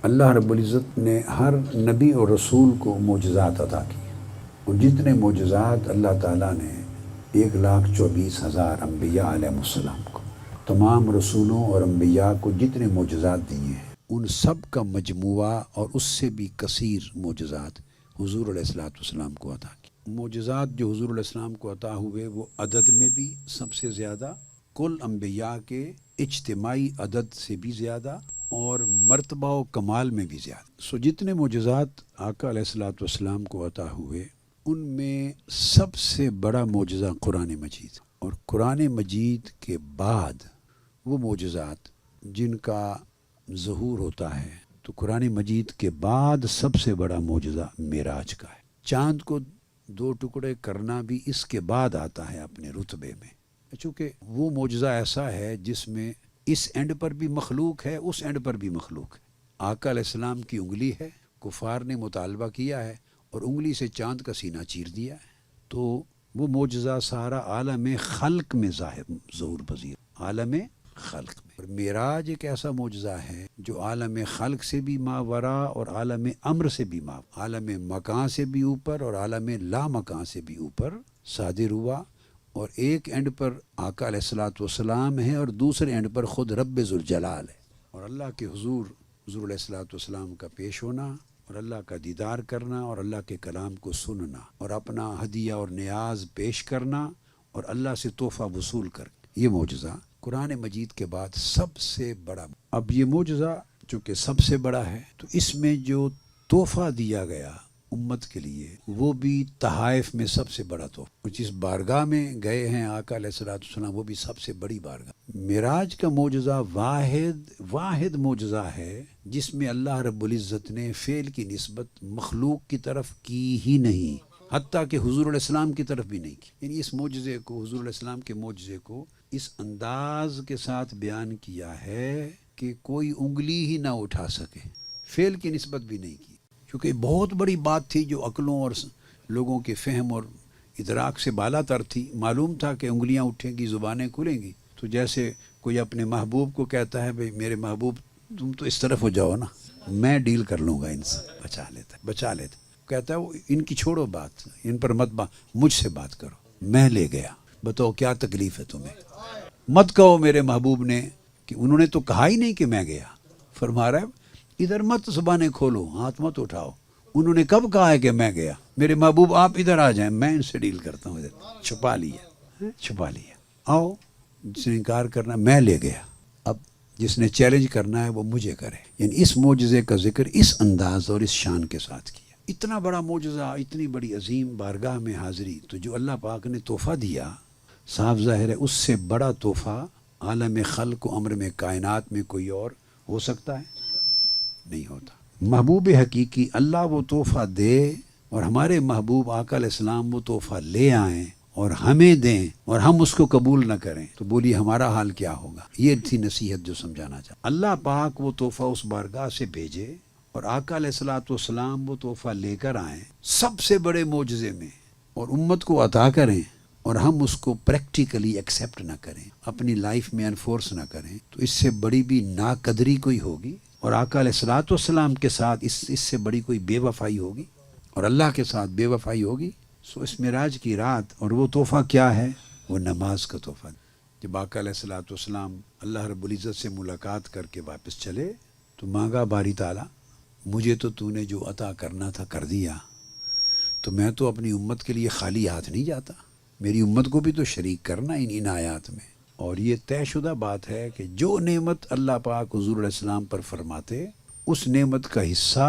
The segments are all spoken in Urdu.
اللہ رب العزت نے ہر نبی اور رسول کو معجزات عطا کیے، اور جتنے معجزات اللہ تعالیٰ نے 1,24,000 انبیاء علیہ السلام کو، تمام رسولوں اور انبیاء کو جتنے معجزات دیے ہیں، ان سب کا مجموعہ اور اس سے بھی کثیر معجزات حضور علیہ السلام کو عطا کی۔ معجزات جو حضور علیہ السلام کو عطا ہوئے وہ عدد میں بھی سب سے زیادہ، کل انبیاء کے اجتماعی عدد سے بھی زیادہ، اور مرتبہ و کمال میں بھی زیادہ۔ جتنے معجزات آقا علیہ السلام کو عطا ہوئے، ان میں سب سے بڑا معجزہ قرآن مجید، اور قرآن مجید کے بعد وہ معجزات جن کا ظہور ہوتا ہے، تو قرآن مجید کے بعد سب سے بڑا معجزہ معراج کا ہے۔ چاند کو 2 ٹکڑے کرنا بھی اس کے بعد آتا ہے اپنے رتبے میں، چونکہ وہ معجزہ ایسا ہے جس میں اس اینڈ پر بھی مخلوق ہے، اس اینڈ پر بھی مخلوق ہے۔ آقا علیہ السلام کی انگلی ہے، کفار نے مطالبہ کیا ہے اور انگلی سے چاند کا سینہ چیر دیا ہے، تو وہ معجزہ سارا عالم خلق میں ظہور پذیر، عالم خلق میں۔ اور معراج ایک ایسا معجزہ ہے جو عالم خلق سے بھی ماورا اور عالم امر سے بھی ماورا، عالم مکان سے بھی اوپر اور عالم لا مکان سے بھی اوپر صادر ہوا، اور ایک اینڈ پر آقا علیہ السلام ہے اور دوسرے اینڈ پر خود رب ذوالجلال ہے، اور اللہ کے حضور علیہ السلام کا پیش ہونا اور اللہ کا دیدار کرنا اور اللہ کے کلام کو سننا اور اپنا ہدیہ اور نیاز پیش کرنا اور اللہ سے تحفہ وصول کر، یہ معجزہ قرآن مجید کے بعد سب سے بڑا۔ اب یہ معجزہ چونکہ سب سے بڑا ہے، تو اس میں جو تحفہ دیا گیا امت کے لیے وہ بھی تحائف میں سب سے بڑا تحفہ، جس بارگاہ میں گئے ہیں آقا علیہ السلام وہ بھی سب سے بڑی بارگاہ۔ معراج کا معجزہ واحد معجزہ ہے جس میں اللہ رب العزت نے فعل کی نسبت مخلوق کی طرف کی ہی نہیں، حتیٰ کہ حضور علیہ السلام کی طرف بھی نہیں کی۔ یعنی اس معجزے کو، حضور علیہ السلام کے معجزے کو اس انداز کے ساتھ بیان کیا ہے کہ کوئی انگلی ہی نہ اٹھا سکے، فعل کی نسبت بھی نہیں کی، کیونکہ بہت بڑی بات تھی جو عقلوں اور لوگوں کے فہم اور ادراک سے بالا تر تھی۔ معلوم تھا کہ انگلیاں اٹھیں گی، زبانیں کھلیں گی، تو جیسے کوئی اپنے محبوب کو کہتا ہے بھئی میرے محبوب تم تو اس طرف ہو جاؤ نا، میں ڈیل کر لوں گا ان سے، بچا لیتا کہتا ہے وہ ان کی چھوڑو بات، ان پر مت مجھ سے بات کرو، میں لے گیا، بتاؤ کیا تکلیف ہے تمہیں، مت کہو میرے محبوب نے کہ انہوں نے تو کہا ہی نہیں کہ میں گیا۔ فرما رہا ہے ادھر مت زبانیں کھولو، ہاتھ مت اٹھاؤ، انہوں نے کب کہا ہے کہ میں گیا، میرے محبوب آپ ادھر آ جائیں، میں ان سے ڈیل کرتا ہوں، ادھر چھپا لیا، آؤ، جس نے انکار کرنا میں لے گیا، اب جس نے چیلنج کرنا ہے وہ مجھے کرے۔ یعنی اس معجزے کا ذکر اس انداز اور اس شان کے ساتھ کیا۔ اتنا بڑا معجزہ، اتنی بڑی عظیم بارگاہ میں حاضری، تو جو اللہ پاک نے تحفہ دیا، صاف ظاہر ہے اس سے بڑا تحفہ عالم خلق و امر میں، کائنات میں کوئی اور ہو سکتا ہے؟ نہیں ہوتا۔ محبوب حقیقی اللہ وہ تحفہ دے اور ہمارے محبوب آقا علیہ السلام وہ تحفہ لے آئیں اور ہمیں دیں اور ہم اس کو قبول نہ کریں، تو بولیے ہمارا حال کیا ہوگا؟ یہ تھی نصیحت جو سمجھانا چاہتا۔ اللہ پاک وہ تحفہ اس بارگاہ سے بھیجے اور آقا علیہ السلام وہ تحفہ لے کر آئیں سب سے بڑے معجزے میں، اور امت کو عطا کریں، اور ہم اس کو پریکٹیکلی ایکسیپٹ نہ کریں، اپنی لائف میں انفورس نہ کریں، تو اس سے بڑی بھی ناقدری کوئی ہوگی، اور آقا علیہ السلام کے ساتھ اس سے بڑی کوئی بے وفائی ہوگی، اور اللہ کے ساتھ بے وفائی ہوگی۔ سو اس معراج کی رات، اور وہ تحفہ کیا ہے؟ وہ نماز کا تحفہ۔ جب آقا علیہ السلام اللہ رب العزت سے ملاقات کر کے واپس چلے تو مانگا باری تعالیٰ مجھے تو نے جو عطا کرنا تھا کر دیا، تو میں تو اپنی امت کے لیے خالی ہاتھ نہیں جاتا، میری امت کو بھی تو شریک کرنا ان آیات میں۔ اور یہ طے شدہ بات ہے کہ جو نعمت اللہ پاک حضور علیہ السلام پر فرماتے، اس نعمت کا حصہ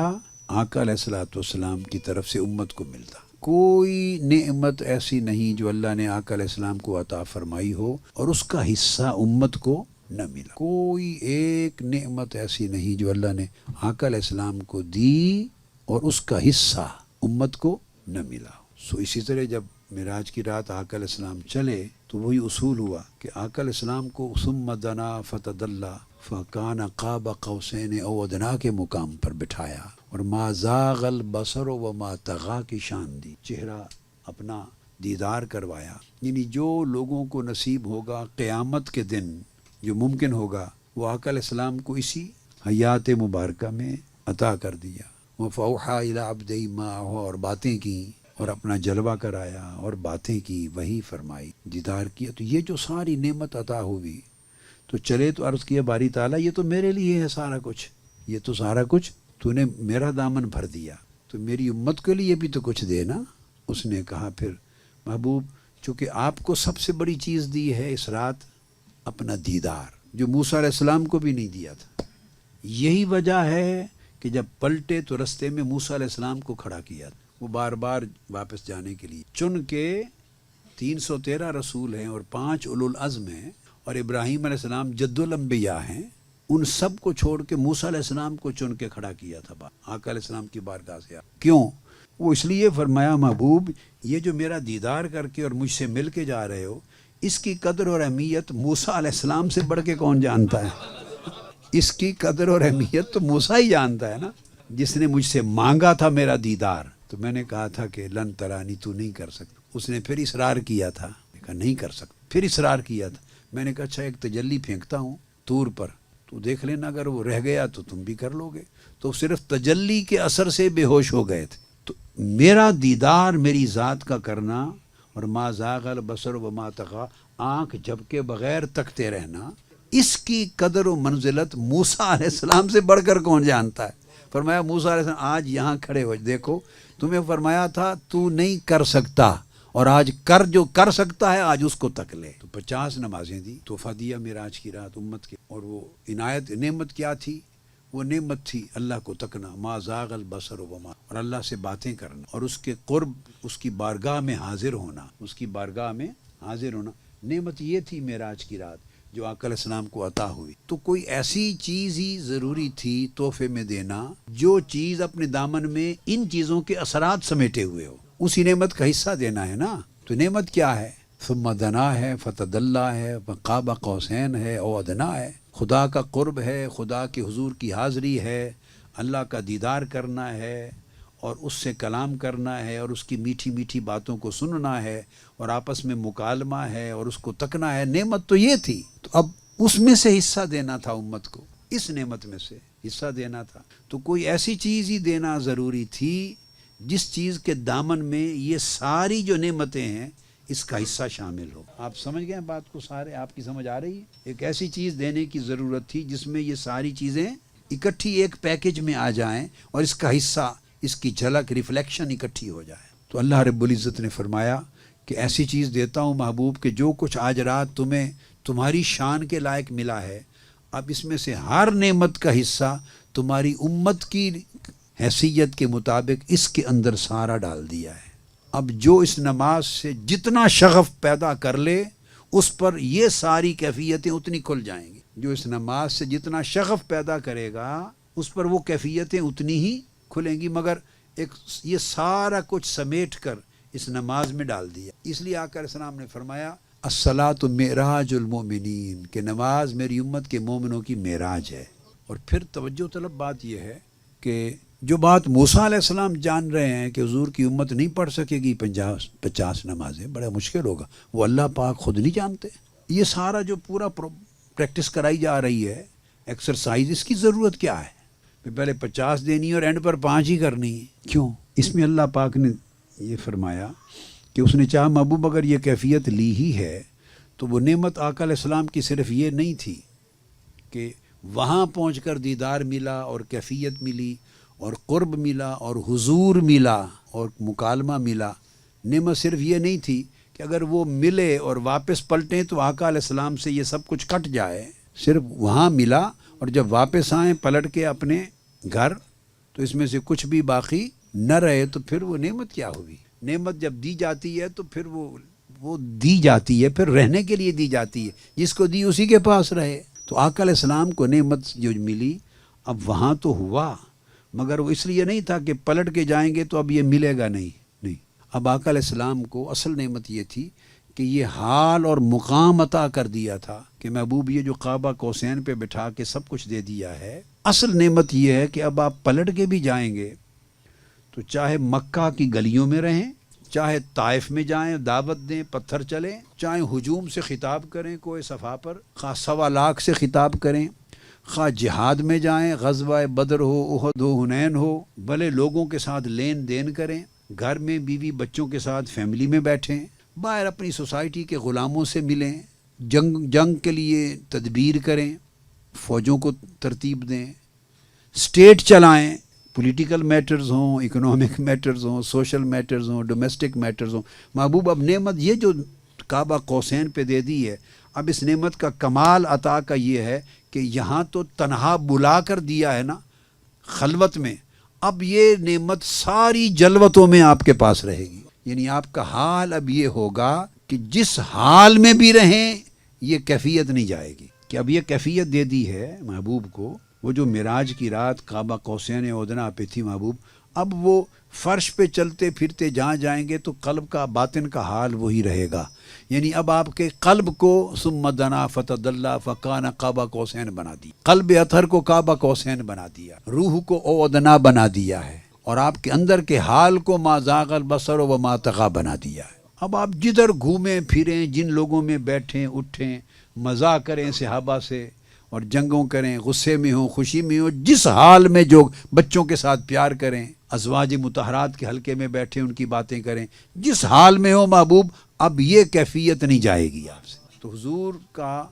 آقا علیہ السلام کی طرف سے امت کو ملتا۔ کوئی نعمت ایسی نہیں جو اللہ نے آقا علیہ السلام کو عطا فرمائی ہو اور اس کا حصہ امت کو نہ ملا۔ کوئی ایک نعمت ایسی نہیں جو اللہ نے آقا علیہ السلام کو دی اور اس کا حصہ امت کو نہ ملا۔ سو اسی طرح جب معراج کی رات آقا علیہ السلام چلے تو وہی اصول ہوا کہ آقا علیہ السلام کو ثم دنا فتدلی فکان قاب قوسین او ادنی کے مقام پر بٹھایا، اور ما زاغ البصر وما طغی کی شان دی، چہرہ اپنا دیدار کروایا۔ یعنی جو لوگوں کو نصیب ہوگا قیامت کے دن، جو ممکن ہوگا، وہ آقا علیہ السلام کو اسی حیات مبارکہ میں عطا کر دیا. وَفَأَوْحَىٰ إِلَىٰ عَبْدِهِ مَا أَوْحَىٰ، اور باتیں کی اور اپنا جلوہ کرایا اور باتیں کی، وہی فرمائی، دیدار کیا. تو یہ جو ساری نعمت عطا ہوئی تو چلے تو عرض کیا باری تعالیٰ یہ تو میرے لیے ہے سارا کچھ، یہ تو سارا کچھ تو نے میرا دامن بھر دیا، تو میری امت کے لیے بھی تو کچھ دے نا. اس نے کہا پھر محبوب چونکہ آپ کو سب سے بڑی چیز دی ہے اس رات اپنا دیدار، جو موسیٰ علیہ السلام کو بھی نہیں دیا تھا. یہی وجہ ہے کہ جب پلٹے تو رستے میں موسیٰ علیہ السلام کو کھڑا کیا، وہ بار بار واپس جانے کے لیے چن کے 313 رسول ہیں اور 5 اولو العزم ہیں اور ابراہیم علیہ السلام جد الانبیاء ہیں، ان سب کو چھوڑ کے موسیٰ علیہ السلام کو چن کے کھڑا کیا تھا آقا علیہ السلام کی بارگاہ سے. کیوں؟ وہ اس لیے فرمایا محبوب یہ جو میرا دیدار کر کے اور مجھ سے مل کے جا رہے ہو، اس کی قدر اور اہمیت موسیٰ علیہ السلام سے بڑھ کے کون جانتا ہے؟ اس کی قدر اور اہمیت تو موسیٰ ہی جانتا ہے نا، جس نے مجھ سے مانگا تھا میرا دیدار. تو میں نے کہا تھا کہ لن ترانی، تو نہیں کر سکتا. اس نے پھر اصرار کیا تھا، کہا نہیں کر سکتا. پھر اصرار کیا تھا. میں نے کہا اچھا ایک تجلی پھینکتا ہوں طور پر، تو دیکھ لینا اگر وہ رہ گیا تو تم بھی کر لو گے. تو صرف تجلی کے اثر سے بے ہوش ہو گئے تھے. تو میرا دیدار میری ذات کا کرنا اور ما زاغ البصر وما طغیٰ، آنکھ جھپکے بغیر تکتے رہنا، اس کی قدر و منزلت موسیٰ علیہ السلام سے بڑھ کر کون جانتا ہے. فرمایا موسیٰ علیہ السلام آج یہاں کھڑے ہو، دیکھو تمہیں فرمایا تھا تو نہیں کر سکتا، اور آج کر جو کر سکتا ہے آج اس کو تک لے. تو 50 نمازیں دی، تحفہ دیا معراج کی رات امت کے. اور وہ عنایت نعمت کیا تھی؟ وہ نعمت تھی اللہ کو تکنا، ما زاغ البصر وما، اور اللہ سے باتیں کرنا اور اس کے قرب، اس کی بارگاہ میں حاضر ہونا، اس کی بارگاہ میں حاضر ہونا. نعمت یہ تھی معراج کی رات جو آقا علیہ السلام کو عطا ہوئی. تو کوئی ایسی چیز ہی ضروری تھی تحفے میں دینا جو چیز اپنے دامن میں ان چیزوں کے اثرات سمیٹے ہوئے ہو، اسی نعمت کا حصہ دینا ہے نا. تو نعمت کیا ہے؟ ثم دنا ہے، فتدلی ہے، قاب قوسین ہے او ادنا ہے. خدا کا قرب ہے، خدا کے حضور کی حاضری ہے، اللہ کا دیدار کرنا ہے اور اس سے کلام کرنا ہے اور اس کی میٹھی میٹھی باتوں کو سننا ہے اور آپس میں مکالمہ ہے اور اس کو تکنا ہے. نعمت تو یہ تھی. تو اب اس میں سے حصہ دینا تھا امت کو، اس نعمت میں سے حصہ دینا تھا. تو کوئی ایسی چیز ہی دینا ضروری تھی جس چیز کے دامن میں یہ ساری جو نعمتیں ہیں اس کا حصہ شامل ہو. آپ سمجھ گئے بات کو؟ سارے آپ کی سمجھ آ رہی ہے؟ ایک ایسی چیز دینے کی ضرورت تھی جس میں یہ ساری چیزیں اکٹھی ایک پیکج میں آ جائیں اور اس کا حصہ، اس کی جھلک، ریفلیکشن اکٹھی ہو جائے. تو اللہ رب العزت نے فرمایا کہ ایسی چیز دیتا ہوں محبوب کہ جو کچھ آج رات تمہیں تمہاری شان کے لائق ملا ہے، اب اس میں سے ہر نعمت کا حصہ تمہاری امت کی حیثیت کے مطابق اس کے اندر سارا ڈال دیا ہے. اب جو اس نماز سے جتنا شغف پیدا کر لے اس پر یہ ساری کیفیتیں اتنی کھل جائیں گی. جو اس نماز سے جتنا شغف پیدا کرے گا اس پر وہ کیفیتیں اتنی ہی کھلیں گی، مگر ایک یہ سارا کچھ سمیٹ کر اس نماز میں ڈال دیا. اس لیے آقا علیہ السلام نے فرمایا الصلاۃ معراج المومنین، کہ نماز میری امت کے مومنوں کی معراج ہے. اور پھر توجہ طلب بات یہ ہے کہ جو بات موسیٰ علیہ السلام جان رہے ہیں کہ حضور کی امت نہیں پڑھ سکے گی 50 نمازیں، بڑا مشکل ہوگا، وہ اللہ پاک خود نہیں جانتے. یہ سارا جو پورا پریکٹس کرائی جا رہی ہے، ایکسرسائز، اس کی ضرورت کیا ہے؟ پہلے 50 دینی اور اینڈ پر 5 ہی کرنی ہے. کیوں؟ اس میں اللہ پاک نے یہ فرمایا کہ اس نے چاہا محبوب اگر یہ کیفیت لی ہی ہے تو وہ نعمت آقا علیہ السلام کی صرف یہ نہیں تھی کہ وہاں پہنچ کر دیدار ملا اور کیفیت ملی اور قرب ملا اور حضور ملا اور مکالمہ ملا. نعمت صرف یہ نہیں تھی کہ اگر وہ ملے اور واپس پلٹیں تو آقا علیہ السلام سے یہ سب کچھ کٹ جائے. صرف وہاں ملا اور جب واپس آئیں پلٹ کے اپنے گھر تو اس میں سے کچھ بھی باقی نہ رہے تو پھر وہ نعمت کیا ہوئی؟ نعمت جب دی جاتی ہے تو پھر وہ دی جاتی ہے، پھر رہنے کے لیے دی جاتی ہے، جس کو دی اسی کے پاس رہے. تو آقا علیہ السلام کو نعمت جو ملی اب وہاں تو ہوا، مگر وہ اس لیے نہیں تھا کہ پلٹ کے جائیں گے تو اب یہ ملے گا، نہیں. اب آقا علیہ السلام کو اصل نعمت یہ تھی کہ یہ حال اور مقام عطا کر دیا تھا کہ محبوب یہ جو قاب قوسین پہ بٹھا کے سب کچھ دے دیا ہے. اصل نعمت یہ ہے کہ اب آپ پلٹ کے بھی جائیں گے تو چاہے مکہ کی گلیوں میں رہیں، چاہے طائف میں جائیں دعوت دیں پتھر چلیں، چاہے ہجوم سے خطاب کریں کوئی صفا پر 1.25 لاکھ سے خطاب کریں، خواہ جہاد میں جائیں، غزوہ بدر ہو، احد ہو، حنین ہو، بھلے لوگوں کے ساتھ لین دین کریں، گھر میں بیوی بچوں کے ساتھ فیملی میں بیٹھیں، باہر اپنی سوسائٹی کے غلاموں سے ملیں، جنگ کے لیے تدبیر کریں، فوجوں کو ترتیب دیں، اسٹیٹ چلائیں، پولیٹیکل میٹرز ہوں، اکنامک میٹرز ہوں، سوشل میٹرز ہوں، ڈومیسٹک میٹرز ہوں۔ محبوب اب نعمت یہ جو کعبہ قوسین پہ دے دی ہے، اب اس نعمت کا کمال عطا کا یہ ہے کہ یہاں تو تنہا بلا کر دیا ہے نا خلوت میں، اب یہ نعمت ساری جلوتوں میں آپ کے پاس رہے گی۔ یعنی آپ کا حال اب یہ ہوگا کہ جس حال میں بھی رہیں یہ کیفیت نہیں جائے گی، کہ اب یہ کیفیت دے دی ہے محبوب کو۔ وہ جو معراج کی رات کعبہ قوسین ادنیٰ پہ تھی محبوب، اب وہ فرش پہ چلتے پھرتے جہاں جائیں گے تو قلب کا باطن کا حال وہی رہے گا۔ یعنی اب آپ کے قلب کو ثم دنا فتدلی فکان قاب قوسین بنا دی، قلب اطہر کو کعبہ قوسین بنا دیا، روح کو او ادنا بنا دیا ہے، اور آپ کے اندر کے حال کو ما زاغ البصر و ما طغی بنا دیا ہے۔ اب آپ جدھر گھومیں پھریں، جن لوگوں میں بیٹھیں اٹھیں، مزاح کریں صحابہ سے، اور جنگوں کریں، غصے میں ہوں، خوشی میں ہوں، جس حال میں، جو بچوں کے ساتھ پیار کریں، ازواج مطہرات کے حلقے میں بیٹھیں ان کی باتیں کریں، جس حال میں ہو محبوب، اب یہ کیفیت نہیں جائے گی آپ سے۔ تو حضور کا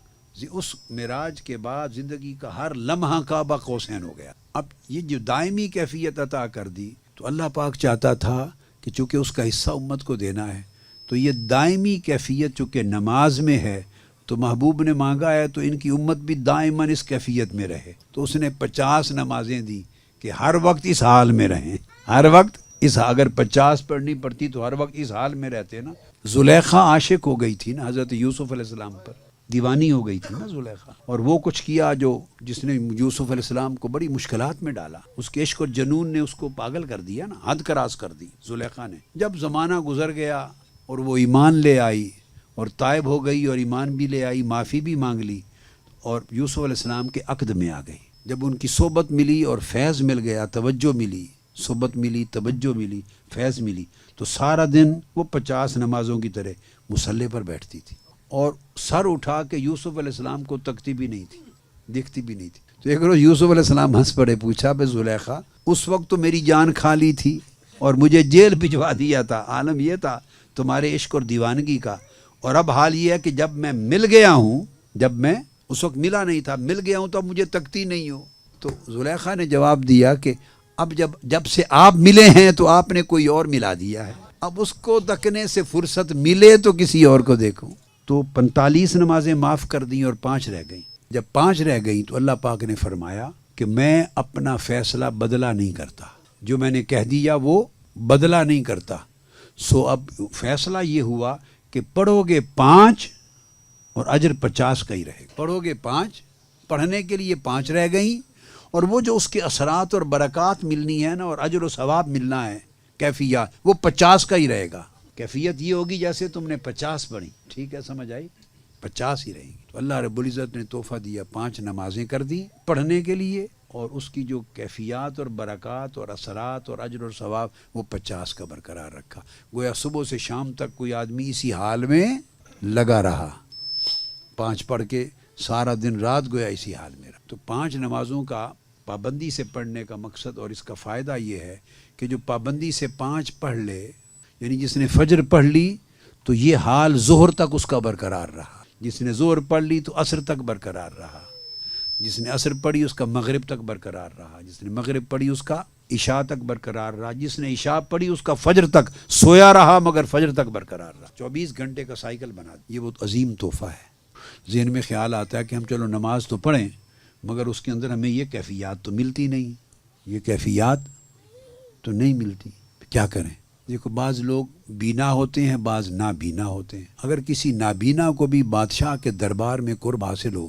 اس معراج کے بعد زندگی کا ہر لمحہ کعبہ قوسین ہو گیا۔ اب یہ جو دائمی کیفیت عطا کر دی تو اللہ پاک چاہتا تھا کہ چونکہ اس کا حصہ امت کو دینا ہے، تو یہ دائمی کیفیت چونکہ نماز میں ہے تو محبوب نے مانگا ہے تو ان کی امت بھی دائماً اس کیفیت میں رہے، تو اس نے 50 نمازیں دی کہ ہر وقت اس حال میں رہیں، ہر وقت اگر 50 پڑھنی پڑتی تو ہر وقت اس حال میں رہتے نا۔ زلیخا عاشق ہو گئی تھی نا حضرت یوسف علیہ السلام پر، دیوانی ہو گئی تھی نا زلیخا، اور وہ کچھ کیا جس نے یوسف علیہ السلام کو بڑی مشکلات میں ڈالا، اس کے عشق اور جنون نے اس کو پاگل کر دیا نا، حد کراس کر دی زلیخا نے۔ جب زمانہ گزر گیا اور وہ ایمان لے آئی اور تائب ہو گئی اور ایمان بھی لے آئی، معافی بھی مانگ لی، اور یوسف علیہ السلام کے عقد میں آ گئی۔ جب ان کی صحبت ملی اور فیض مل گیا، توجہ ملی، صحبت ملی، توجہ ملی، فیض ملی، تو سارا دن وہ 50 نمازوں کی طرح مصلی پر بیٹھتی تھی، اور سر اٹھا کے یوسف علیہ السلام کو تکتی بھی نہیں تھی، دیکھتی بھی نہیں تھی۔ تو ایک روز یوسف علیہ السلام ہنس پڑے، پوچھا بے زلیخا، اس وقت تو میری جان کھا لی تھی اور مجھے جیل بھجوا دیا تھا، عالم یہ تھا تمہارے عشق اور دیوانگی کا، اور اب حال یہ ہے کہ جب میں مل گیا ہوں، جب میں اس وقت ملا نہیں تھا، مل گیا ہوں تو اب مجھے تکتی نہیں ہو۔ تو زلیخا نے جواب دیا کہ اب جب سے آپ ملے ہیں تو آپ نے کوئی اور ملا دیا ہے، اب اس کو تکنے سے فرصت ملے تو کسی اور کو دیکھوں۔ تو 45 نمازیں معاف کر دیں اور 5 رہ گئیں۔ جب 5 رہ گئیں تو اللہ پاک نے فرمایا کہ میں اپنا فیصلہ بدلا نہیں کرتا، جو میں نے کہہ دیا وہ بدلا نہیں کرتا۔ سو اب فیصلہ یہ ہوا کہ پڑھو گے 5 اور اجر 50 کا ہی رہے گا۔ پڑھو گے 5، پڑھنے کے لیے 5 رہ گئیں، اور وہ جو اس کے اثرات اور برکات ملنی ہے نا، اور اجر و ثواب ملنا ہے، کیفیت، وہ 50 کا ہی رہے گا۔ کیفیت یہ ہوگی جیسے تم نے 50 پڑھی، ٹھیک ہے، سمجھ آئی، 50 ہی رہیں گی۔ تو اللہ رب العزت نے تحفہ دیا، 5 نمازیں کر دی پڑھنے کے لیے، اور اس کی جو کیفیات اور برکات اور اثرات اور اجر اور ثواب وہ 50 کا برقرار رکھا۔ گویا صبح سے شام تک کوئی آدمی اسی حال میں لگا رہا، 5 پڑھ کے سارا دن رات گویا اسی حال میں رہا۔ تو 5 نمازوں کا پابندی سے پڑھنے کا مقصد اور اس کا فائدہ یہ ہے کہ جو پابندی سے 5 پڑھ لے، یعنی جس نے فجر پڑھ لی تو یہ حال ظہر تک اس کا برقرار رہا، جس نے ظہر پڑھ لی تو عصر تک برقرار رہا، جس نے عصر پڑھی اس کا مغرب تک برقرار رہا، جس نے مغرب پڑھی اس کا عشاء تک برقرار رہا، جس نے عشاء پڑھی اس کا فجر تک سویا رہا مگر فجر تک برقرار رہا۔ 24 گھنٹے کا سائیکل بنا دیا۔ یہ بہت عظیم تحفہ ہے۔ ذہن میں خیال آتا ہے کہ ہم چلو نماز تو پڑھیں مگر اس کے اندر ہمیں یہ کیفیات تو ملتی نہیں، یہ کیفیات تو نہیں ملتی، کیا کریں؟ دیکھو بعض لوگ بینا ہوتے ہیں، بعض نابینا ہوتے ہیں۔ اگر کسی نابینا کو بھی بادشاہ کے دربار میں قرب حاصل ہو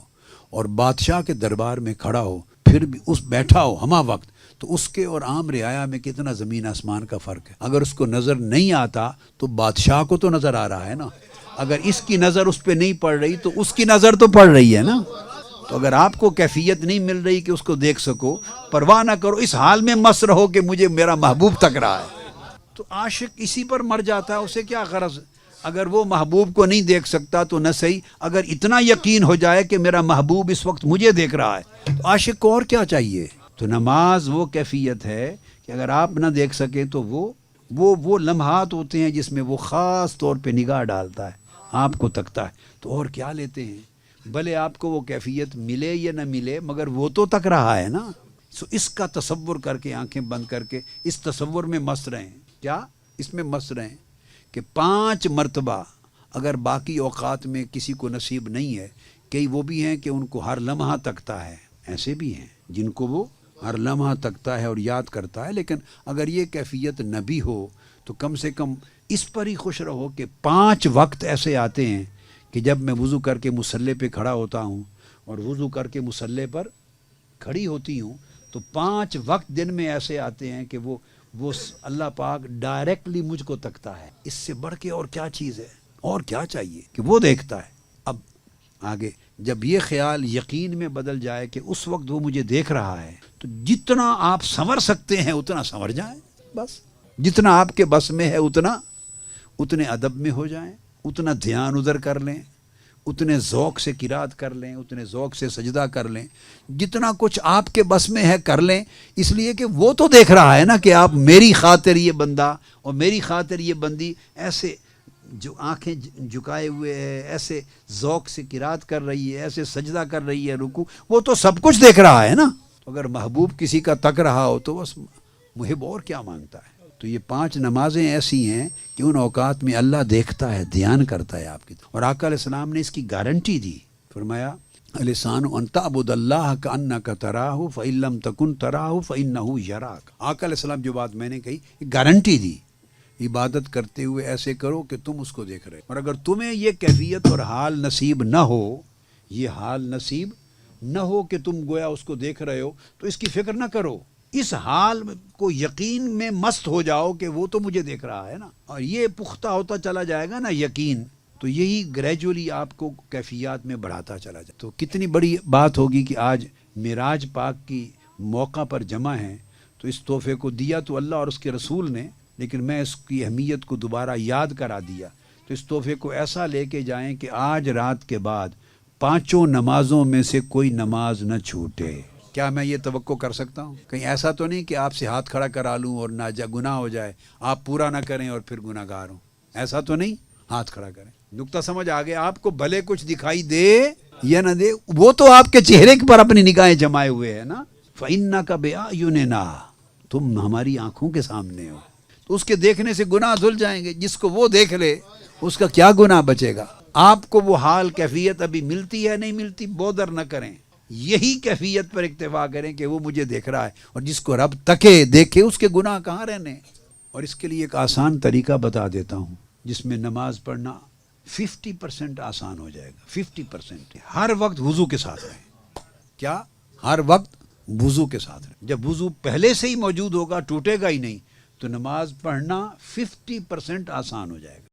اور بادشاہ کے دربار میں کھڑا ہو، پھر بھی اس بیٹھا ہو ہمہ وقت، تو اس کے اور عام رعایا میں کتنا زمین آسمان کا فرق ہے۔ اگر اس کو نظر نہیں آتا تو بادشاہ کو تو نظر آ رہا ہے نا، اگر اس کی نظر اس پہ نہیں پڑ رہی تو اس کی نظر تو پڑ رہی ہے نا۔ تو اگر آپ کو کیفیت نہیں مل رہی کہ اس کو دیکھ سکو، پرواہ نہ کرو، اس حال میں مست رہو کہ مجھے میرا محبوب تک رہا ہے۔ تو عاشق اسی پر مر جاتا ہے، اسے کیا غرض اگر وہ محبوب کو نہیں دیکھ سکتا تو نہ صحیح، اگر اتنا یقین ہو جائے کہ میرا محبوب اس وقت مجھے دیکھ رہا ہے تو عاشق کو اور کیا چاہیے؟ تو نماز وہ کیفیت ہے کہ اگر آپ نہ دیکھ سکیں تو وہ لمحات ہوتے ہیں جس میں وہ خاص طور پہ نگاہ ڈالتا ہے، آپ کو تکتا ہے، تو اور کیا لیتے ہیں؟ بھلے آپ کو وہ کیفیت ملے یا نہ ملے مگر وہ تو تک رہا ہے نا۔ سو اس کا تصور کر کے آنکھیں بند کر کے اس تصور میں مست رہیں، کیا اس میں مست رہیں کہ 5 مرتبہ اگر باقی اوقات میں کسی کو نصیب نہیں ہے، کئی وہ بھی ہیں کہ ان کو ہر لمحہ تکتا ہے، ایسے بھی ہیں جن کو وہ ہر لمحہ تکتا ہے اور یاد کرتا ہے، لیکن اگر یہ کیفیت نہ بھی ہو تو کم سے کم اس پر ہی خوش رہو کہ 5 وقت ایسے آتے ہیں کہ جب میں وضو کر کے مصلی پہ کھڑا ہوتا ہوں اور وضو کر کے مصلی پر کھڑی ہوتی ہوں تو 5 وقت دن میں ایسے آتے ہیں کہ وہ اللہ پاک ڈائریکٹلی مجھ کو تکتا ہے۔ اس سے بڑھ کے اور کیا چیز ہے؟ اور کیا چاہیے کہ وہ دیکھتا ہے۔ اب آگے جب یہ خیال یقین میں بدل جائے کہ اس وقت وہ مجھے دیکھ رہا ہے تو جتنا آپ سنور سکتے ہیں اتنا سنور جائیں، بس جتنا آپ کے بس میں ہے اتنے ادب میں ہو جائیں، اتنا دھیان ادھر کر لیں، اتنے ذوق سے قرات کر لیں، اتنے ذوق سے سجدہ کر لیں، جتنا کچھ آپ کے بس میں ہے کر لیں، اس لیے کہ وہ تو دیکھ رہا ہے نا کہ آپ میری خاطر یہ بندہ اور میری خاطر یہ بندی ایسے جو آنکھیں جھکائے ہوئے ہے، ایسے ذوق سے قرات کر رہی ہے، ایسے سجدہ کر رہی ہے، رکوع، وہ تو سب کچھ دیکھ رہا ہے نا۔ اگر محبوب کسی کا تک رہا ہو تو بس محب اور کیا مانگتا ہے؟ تو یہ 5 نمازیں ایسی ہیں کہ ان اوقات میں اللہ دیکھتا ہے، دھیان کرتا ہے آپ کی، اور آقا علیہ السلام نے اس کی گارنٹی دی، فرمایا لسان ان تعبد اللہ کانک تراہ فإن لم تکن تراہ فإنہ یراک۔ آقا علیہ السلام جو بات میں نے کہی گارنٹی دی، عبادت کرتے ہوئے ایسے کرو کہ تم اس کو دیکھ رہے، اور اگر تمہیں یہ کیفیت اور حال نصیب نہ ہو، یہ حال نصیب نہ ہو کہ تم گویا اس کو دیکھ رہے ہو تو اس کی فکر نہ کرو، اس حال کو یقین میں مست ہو جاؤ کہ وہ تو مجھے دیکھ رہا ہے نا، اور یہ پختہ ہوتا چلا جائے گا نا یقین، تو یہی گریجولی آپ کو کیفیات میں بڑھاتا چلا جائے۔ تو کتنی بڑی بات ہوگی کہ آج معراج پاک کی موقع پر جمع ہیں، تو اس تحفے کو دیا تو اللہ اور اس کے رسول نے، لیکن میں اس کی اہمیت کو دوبارہ یاد کرا دیا، تو اس تحفے کو ایسا لے کے جائیں کہ آج رات کے بعد 5 نمازوں میں سے کوئی نماز نہ چھوٹے۔ کیا میں یہ توقع کر سکتا ہوں؟ کہیں ایسا تو نہیں کہ آپ سے ہاتھ کھڑا کرا لوں اور گناہ ہو جائے، آپ پورا نہ کریں اور پھر گناہ گار ہوں، ایسا تو نہیں؟ ہاتھ کھڑا کریں۔ نقطہ سمجھ آگے؟ آپ کو بھلے کچھ دکھائی دے یا نہ دے، وہ تو آپ کے چہرے پر اپنی نگاہیں جمائے ہوئے ہے نا، فَإِنَّكَ بِأَعْيُنِنَا، تم ہماری آنکھوں کے سامنے ہو، تو اس کے دیکھنے سے گناہ دھل جائیں گے۔ جس کو وہ دیکھ لے اس کا کیا گناہ بچے گا؟ آپ کو وہ حال کیفیت ابھی ملتی ہے نہیں ملتی، بودر نہ کریں، یہی کیفیت پر اکتفا کریں کہ وہ مجھے دیکھ رہا ہے، اور جس کو رب تکے دیکھے اس کے گناہ کہاں رہنے۔ اور اس کے لیے ایک آسان طریقہ بتا دیتا ہوں جس میں نماز پڑھنا 50% آسان ہو جائے گا۔ 50% ہر وقت وضو کے ساتھ رہیں۔ کیا؟ ہر وقت وضو کے ساتھ رہیں۔ جب وضو پہلے سے ہی موجود ہوگا، ٹوٹے گا ہی نہیں، تو نماز پڑھنا 50% آسان ہو جائے گا۔